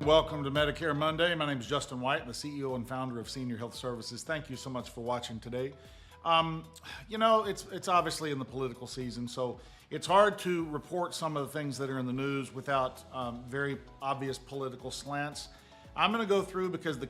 Welcome to Medicare Monday. My name is Justin White, the CEO and founder of Senior Health Services. Thank you so much for watching today. It's obviously in the political season, so it's hard to report some of the things that are in the news without very obvious political slants. I'm going to go through because the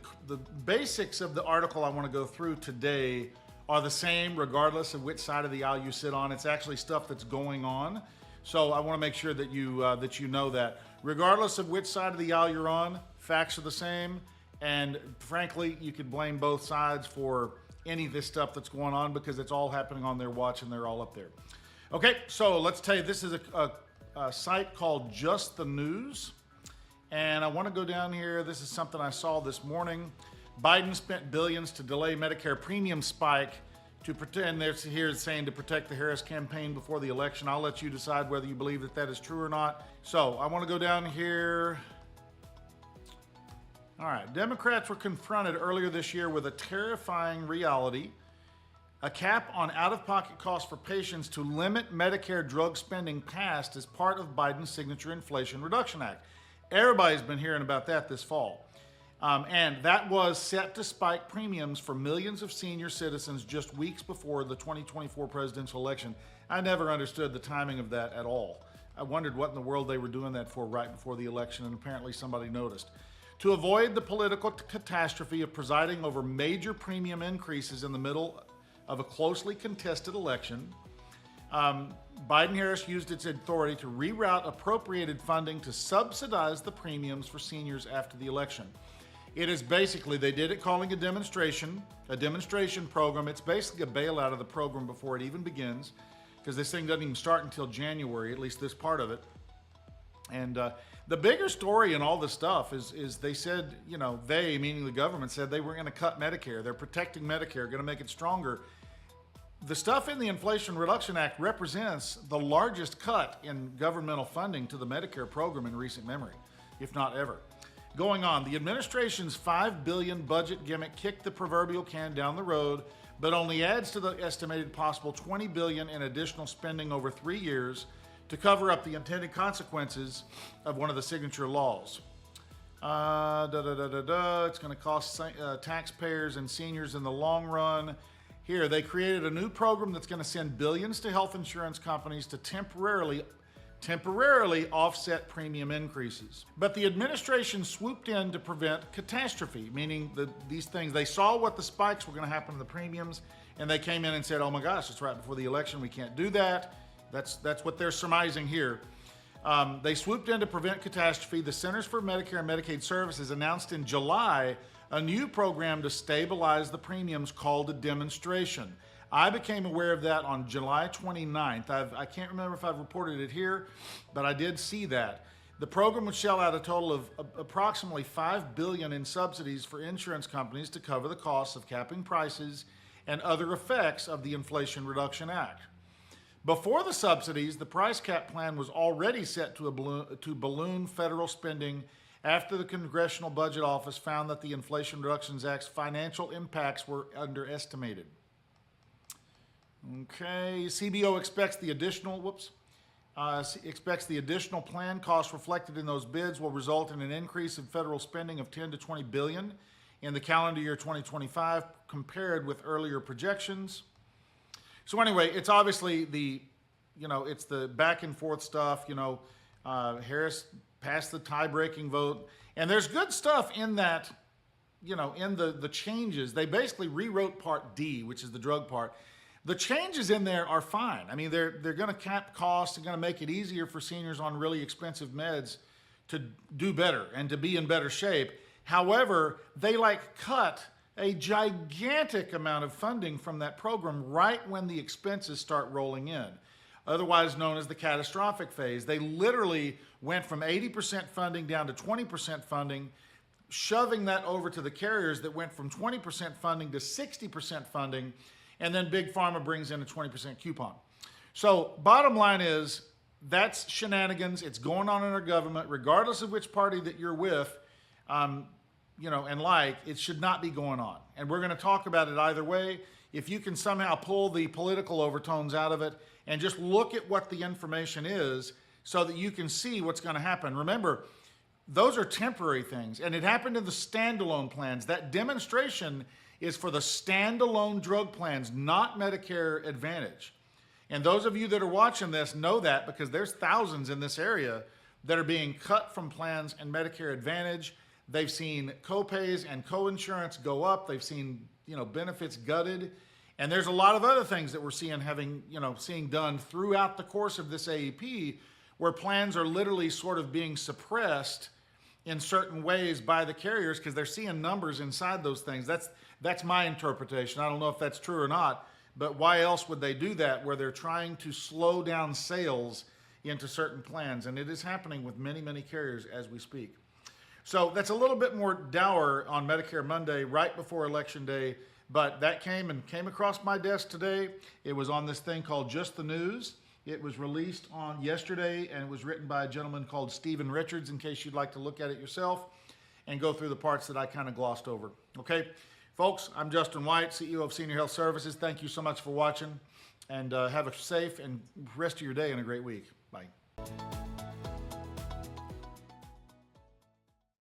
basics of the article I want to go through today are the same regardless of which side of the aisle you sit on. It's actually stuff that's going on. So I want to make sure that you know that. Regardless of which side of the aisle you're on, facts are the same. And frankly, you could blame both sides for any of this stuff that's going on because it's all happening on their watch and they're all up there. Okay, so let's tell you, this is a site called Just the News. And I want to go down here. This is something I saw this morning. Biden spent billions to delay Medicare premium spike to pretend here's saying to protect the Harris campaign before the election. I'll let you decide whether you believe that that is true or not. So I want to go down here. All right, Democrats were confronted earlier this year with a terrifying reality: a cap on out-of-pocket costs for patients to limit Medicare drug spending passed as part of Biden's signature Inflation Reduction Act. Everybody's been hearing about that this fall. And that was set to spike premiums for millions of senior citizens just weeks before the 2024 presidential election. I never understood the timing of that at all. I wondered what in the world they were doing that for right before the election, and apparently somebody noticed. To avoid the political catastrophe of presiding over major premium increases in the middle of a closely contested election, Biden-Harris used its authority to reroute appropriated funding to subsidize the premiums for seniors after the election. It is basically, they did it calling a demonstration program. It's basically a bailout of the program before it even begins, because this thing doesn't even start until January, at least this part of it. And the bigger story in all this stuff is they said, they, meaning the government, said they were going to cut Medicare. They're protecting Medicare, going to make it stronger. The stuff in the Inflation Reduction Act represents the largest cut in governmental funding to the Medicare program in recent memory, if not ever. Going on, the administration's $5 billion budget gimmick kicked the proverbial can down the road, but only adds to the estimated possible $20 billion in additional spending over 3 years to cover up the intended consequences of one of the signature laws. It's going to cost taxpayers and seniors in the long run. Here, they created a new program that's going to send billions to health insurance companies to temporarily offset premium increases. But the administration swooped in to prevent catastrophe, meaning these things, they saw what the spikes were going to happen to the premiums, and they came in and said, oh my gosh, it's right before the election, we can't do that. That's what they're surmising here. They swooped in to prevent catastrophe. The Centers for Medicare and Medicaid Services announced in July a new program to stabilize the premiums called a demonstration. I became aware of that on July 29th. I can't remember if I've reported it here, but I did see that. The program would shell out a total of approximately $5 billion in subsidies for insurance companies to cover the costs of capping prices and other effects of the Inflation Reduction Act. Before the subsidies, the price cap plan was already set to balloon federal spending after the Congressional Budget Office found that the Inflation Reduction Act's financial impacts were underestimated. Okay, CBO expects the additional plan costs reflected in those bids will result in an increase in federal spending of 10 to 20 billion in the calendar year 2025 compared with earlier projections. So anyway, it's obviously it's the back and forth stuff. Harris passed the tie-breaking vote, and there's good stuff in that. In the changes, they basically rewrote Part D, which is the drug part. The changes in there are fine. I mean, they're going to cap costs. They're going to make it easier for seniors on really expensive meds to do better and to be in better shape. However, they cut a gigantic amount of funding from that program right when the expenses start rolling in, otherwise known as the catastrophic phase. They literally went from 80% funding down to 20% funding, shoving that over to the carriers that went from 20% funding to 60% funding, and then Big Pharma brings in a 20% coupon. So bottom line is, that's shenanigans. It's going on in our government, regardless of which party that you're with, it should not be going on. And we're going to talk about it either way. If you can somehow pull the political overtones out of it and just look at what the information is so that you can see what's going to happen. Remember, those are temporary things. And it happened in the standalone plans. That demonstration is for the standalone drug plans, not Medicare Advantage. And those of you that are watching this know that, because there's thousands in this area that are being cut from plans and Medicare Advantage. They've seen copays and coinsurance go up. They've seen, benefits gutted. And there's a lot of other things that we're seeing done throughout the course of this AEP, where plans are literally sort of being suppressed in certain ways by the carriers because they're seeing numbers inside those things. That's my interpretation. I don't know if that's true or not, but why else would they do that, where they're trying to slow down sales into certain plans? And it is happening with many, many carriers as we speak. So that's a little bit more dour on Medicare Monday, right before Election Day, but that came across my desk today. It was on this thing called Just the News. It was released on yesterday, and it was written by a gentleman called Stephen Richards, in case you'd like to look at it yourself and go through the parts that I kind of glossed over. Okay, folks, I'm Justin White, CEO of Senior Health Services. Thank you so much for watching, and have a safe and rest of your day and a great week. Bye.